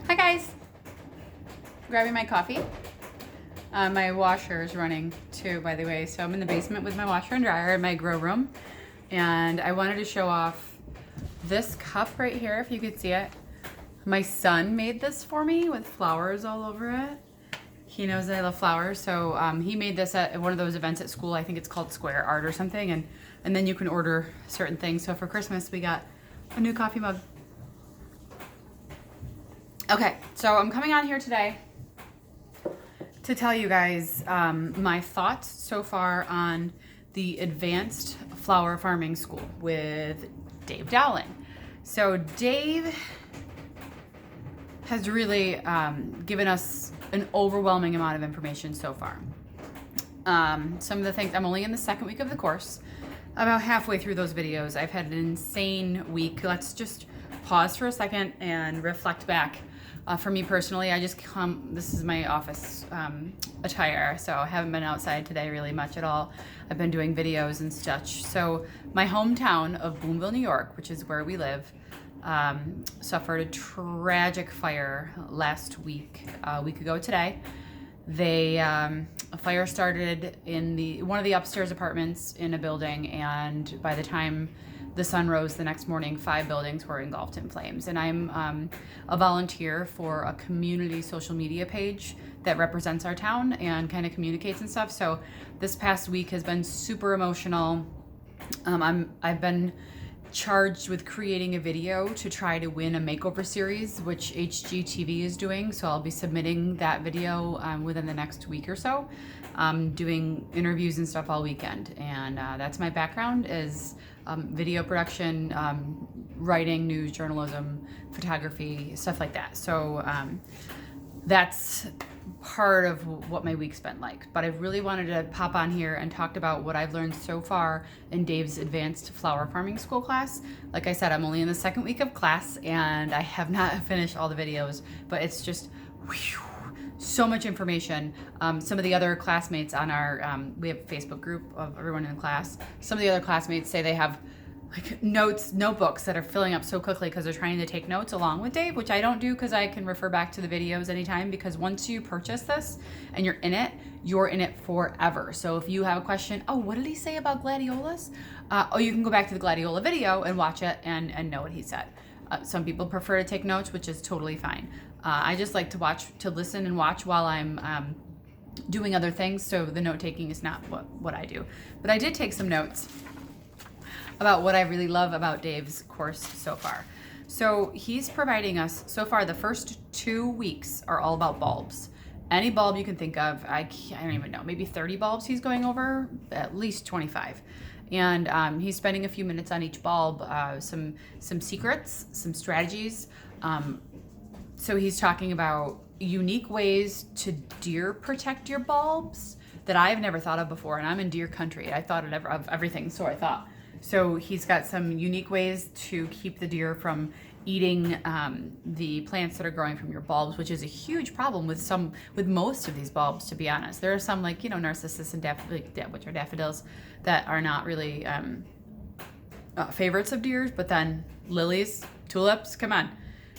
Hi guys, grabbing my coffee. My washer is running too, by the way. So I'm in the basement with my washer and dryer in my grow room. And I wanted to show off this cup right here, if you could see it. My son made this for me with flowers all over it. He knows that I love flowers. So he made this at one of those events at school. I think it's called Square Art or something. And then you can order certain things. So for Christmas, we got a new coffee mug. Okay, so I'm coming on here today to tell you guys my thoughts so far on the Advanced Flower Farming School with Dave Dowling. So Dave has really given us an overwhelming amount of information so far. Some of the things, I'm only in the second week of the course, about halfway through those videos. I've had an insane week. Let's just pause for a second and reflect back. For me personally, I just this is my office attire, so I haven't been outside today really much at all. I've been doing videos and such. So my hometown of Boonville, New York, which is where we live, suffered a tragic fire last week, a week ago today. A fire started in one of the upstairs apartments in a building, and by the time the sun rose the next morning, 5 buildings were engulfed in flames. And I'm a volunteer for a community social media page that represents our town and kind of communicates and stuff. So this past week has been super emotional. I've been charged with creating a video to try to win a makeover series, which HGTV is doing. So I'll be submitting that video within the next week or so, doing interviews and stuff all weekend. And that's my background is video production, writing, news, journalism, photography, stuff like that. So that's part of what my week's been like. But I really wanted to pop on here and talk about what I've learned so far in Dave's Advanced Flower Farming School class. Like I said, I'm only in the second week of class and I have not finished all the videos, but it's just so much information. Some of the other classmates on our, we have a Facebook group of everyone in the class. Some of the other classmates say they have like notebooks that are filling up so quickly because they're trying to take notes along with Dave, which I don't do because I can refer back to the videos anytime, because once you purchase this and you're in it forever. So if you have a question, oh, what did he say about gladiolas? You can go back to the gladiola video and watch it and know what he said. Some people prefer to take notes, which is totally fine. I just like to listen and watch while I'm doing other things. So the note taking is not what I do, but I did take some notes about what I really love about Dave's course so far. So he's providing us, so far the first 2 weeks are all about bulbs. Any bulb you can think of, I don't even know, maybe 30 bulbs he's going over, at least 25. And he's spending a few minutes on each bulb, some secrets, some strategies. So he's talking about unique ways to deer protect your bulbs that I've never thought of before. And I'm in deer country. I thought of everything, so I thought. So he's got some unique ways to keep the deer from eating the plants that are growing from your bulbs, which is a huge problem with most of these bulbs, to be honest. There are some like, narcissus and which are daffodils, that are not really favorites of deers, but then lilies, tulips, come on.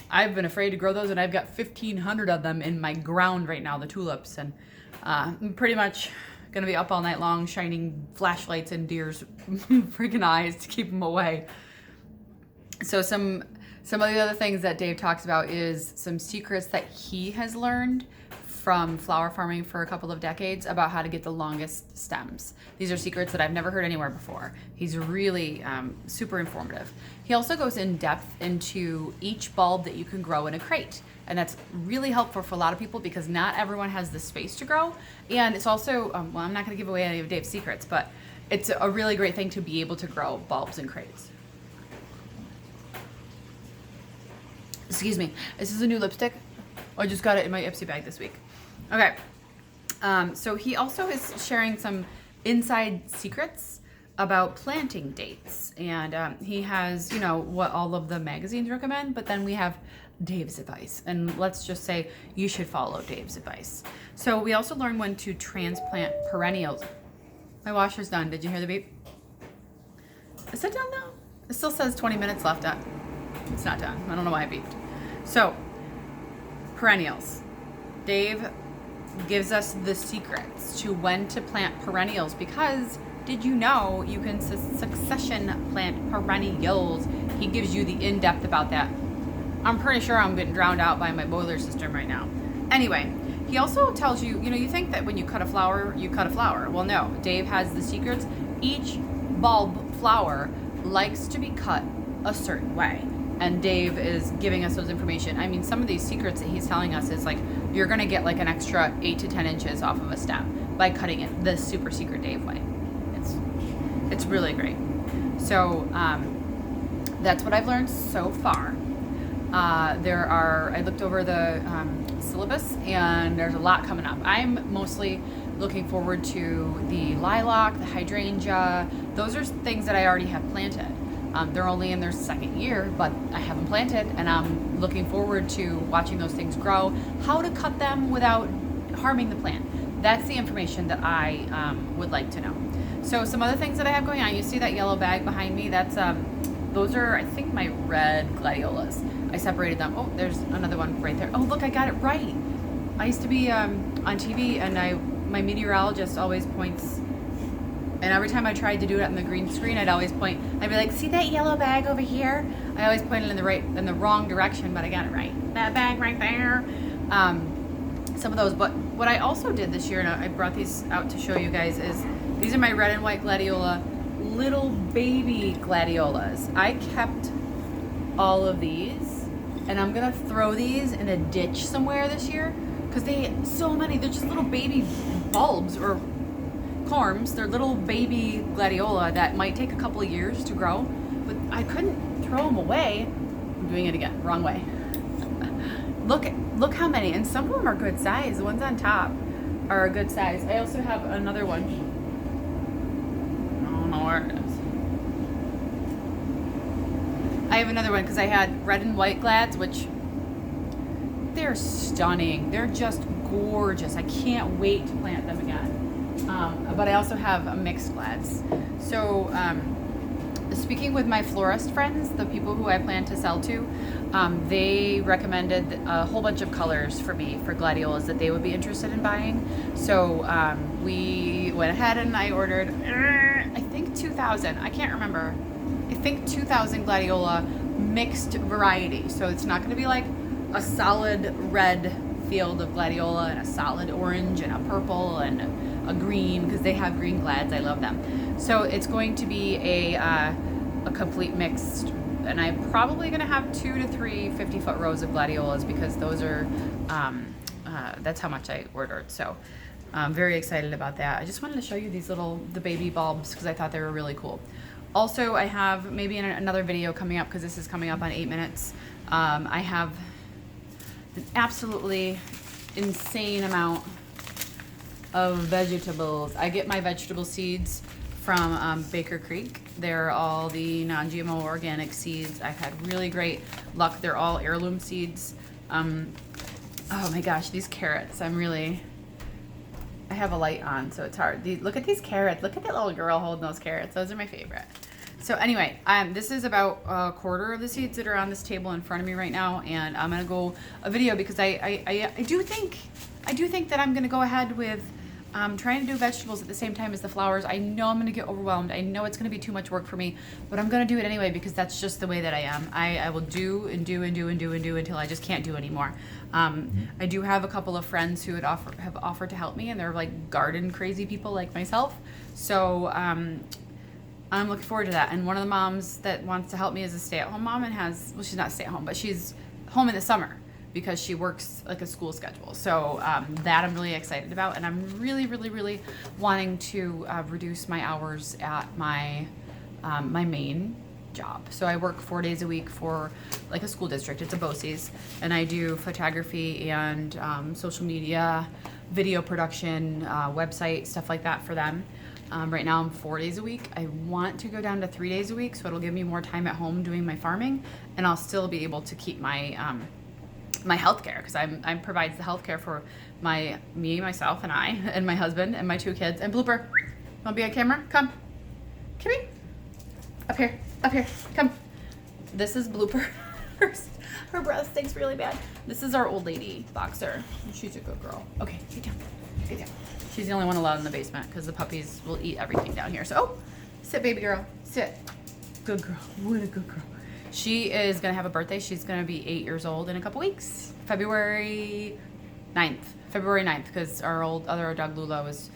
I've been afraid to grow those, and I've got 1,500 of them in my ground right now, the tulips, and I'm pretty much gonna be up all night long shining flashlights in deer's freaking eyes to keep them away. So some of the other things that Dave talks about is some secrets that he has learned from flower farming for a couple of decades about how to get the longest stems. These are secrets that I've never heard anywhere before. He's really super informative. He also goes in depth into each bulb that you can grow in a crate. And that's really helpful for a lot of people because not everyone has the space to grow. And it's also, well, I'm not gonna give away any of Dave's secrets, but it's a really great thing to be able to grow bulbs in crates. Excuse me, this is a new lipstick. I just got it in my Ipsy bag this week. Okay, so he also is sharing some inside secrets about planting dates. And he has, what all of the magazines recommend, but then we have Dave's advice. And let's just say you should follow Dave's advice. So we also learned when to transplant perennials. My washer's done. Did you hear the beep? Is it done now? It still says 20 minutes left. It's not done. I don't know why I beeped. So perennials. Dave gives us the secrets to when to plant perennials, because did you know you can succession plant perennials? He gives you the in-depth about that. I'm pretty sure I'm getting drowned out by my boiler system right now. Anyway, he also tells you, you think that when you cut a flower, you cut a flower. Well, no, Dave has the secrets. Each bulb flower likes to be cut a certain way. And Dave is giving us those information. I mean, some of these secrets that he's telling us is like, you're gonna get like an extra 8 to 10 inches off of a stem by cutting it the super secret Dave way. It's really great. So that's what I've learned so far. I looked over the syllabus, and there's a lot coming up. I'm mostly looking forward to the lilac, the hydrangea. Those are things that I already have planted. They're only in their second year, but I have them planted, and I'm looking forward to watching those things grow, how to cut them without harming the plant. That's the information that I would like to know. So some other things that I have going on, you see that yellow bag behind me? That's those are, I think, my red gladiolas. I separated them. Oh, there's another one right there. Oh, look, I got it right. I used to be on TV, and my meteorologist always points, and every time I tried to do it on the green screen, I'd always point. I'd be like, see that yellow bag over here? I always pointed in the wrong direction, but I got it right. That bag right there. Some of those, but what I also did this year, and I brought these out to show you guys, is these are my red and white gladiola, little baby gladiolas. I kept all of these, and I'm gonna throw these in a ditch somewhere this year, because they're just little baby bulbs or corms. They're little baby gladiola that might take a couple of years to grow, but I couldn't throw them away. I'm doing it again, wrong way. Look how many, and some of them are good size. The ones on top are a good size. I also have another one. I don't know where it is. I have another one because I had red and white glads, which they're stunning. They're just gorgeous. I can't wait to plant them again. But I also have a mixed glads. So speaking with my florist friends, the people who I plan to sell to, they recommended a whole bunch of colors for me for gladiolas that they would be interested in buying. So we went ahead and I ordered, I think 2,000. I can't remember. I think 2,000 gladiola mixed variety. So it's not going to be like a solid red field of gladiola and a solid orange and a purple and a green, because they have green glads. I love them. So it's going to be a complete mixed, and I'm probably going to have 2 to 3 50-foot rows of gladiolas, because those are that's how much I ordered. So I'm very excited about that. I just wanted to show you these the baby bulbs, because I thought they were really cool. Also, I have maybe in another video coming up, because this is coming up on 8 minutes. I have an absolutely insane amount of vegetables. I get my vegetable seeds from Baker Creek. They're all the non-GMO organic seeds. I've had really great luck. They're all heirloom seeds. Oh my gosh, these carrots. I have a light on, so it's hard. Look at these carrots. Look at that little girl holding those carrots. Those are my favorite. So anyway, this is about a quarter of the seeds that are on this table in front of me right now, and I'm gonna go a video, because I do think that I'm gonna go ahead with trying to do vegetables at the same time as the flowers. I know I'm gonna get overwhelmed. I know it's gonna be too much work for me, but I'm gonna do it anyway, because that's just the way that I am. I will do and do and do and do and do until I just can't do anymore. I do have a couple of friends who have offered to help me, and they're like garden crazy people like myself. So I'm looking forward to that. And one of the moms that wants to help me is a stay-at-home mom, and she's not stay-at-home, but she's home in the summer because she works like a school schedule. So that I'm really excited about, and I'm really, really, really wanting to reduce my hours at my main job. So I work 4 days a week for like a school district. It's a BOCES, and I do photography and social media, video production, website, stuff like that for them. Right now I'm 4 days a week. I want to go down to 3 days a week, so it'll give me more time at home doing my farming, and I'll still be able to keep my my healthcare, because I provides the healthcare for me, myself, and I, and my husband, and my 2 kids. And Blooper, wanna be on camera? Come here, up here, come. This is Blooper. Her breath stinks really bad. This is our old lady boxer. She's a good girl. Okay, get down. Get down. She's the only one allowed in the basement because the puppies will eat everything down here. So, oh, sit, baby girl. Sit. Good girl. What a good girl. She is going to have a birthday. She's going to be 8 years old in a couple weeks. February 9th. February 9th, because our other dog Lula was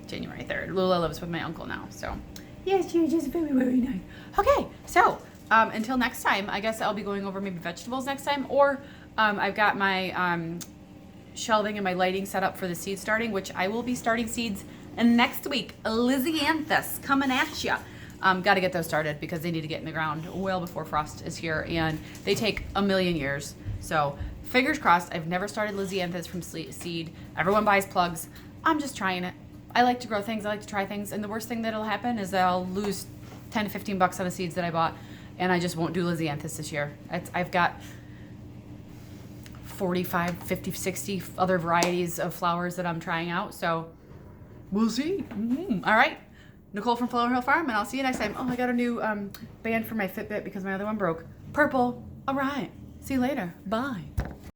January 3rd. Lula lives with my uncle now. So, yes, you're just February 9th. Okay, so until next time, I guess I'll be going over maybe vegetables next time. Or I've got my shelving and my lighting set up for the seed starting, which I will be starting seeds next week. Lysianthus coming at ya. Got to get those started because they need to get in the ground well before frost is here, and they take a million years. So fingers crossed. I've never started Lysianthus from seed. Everyone buys plugs. I'm just trying it. I like to grow things. I like to try things, and the worst thing that'll happen is that I'll lose 10 to 15 bucks on the seeds that I bought, and I just won't do Lysianthus this year. I've got 45, 50, 60 other varieties of flowers that I'm trying out, so we'll see. All right. Nicole from Flower Hill Farm, and I'll see you next time. Oh, I got a new band for my Fitbit because my other one broke. Purple. All right. See you later. Bye.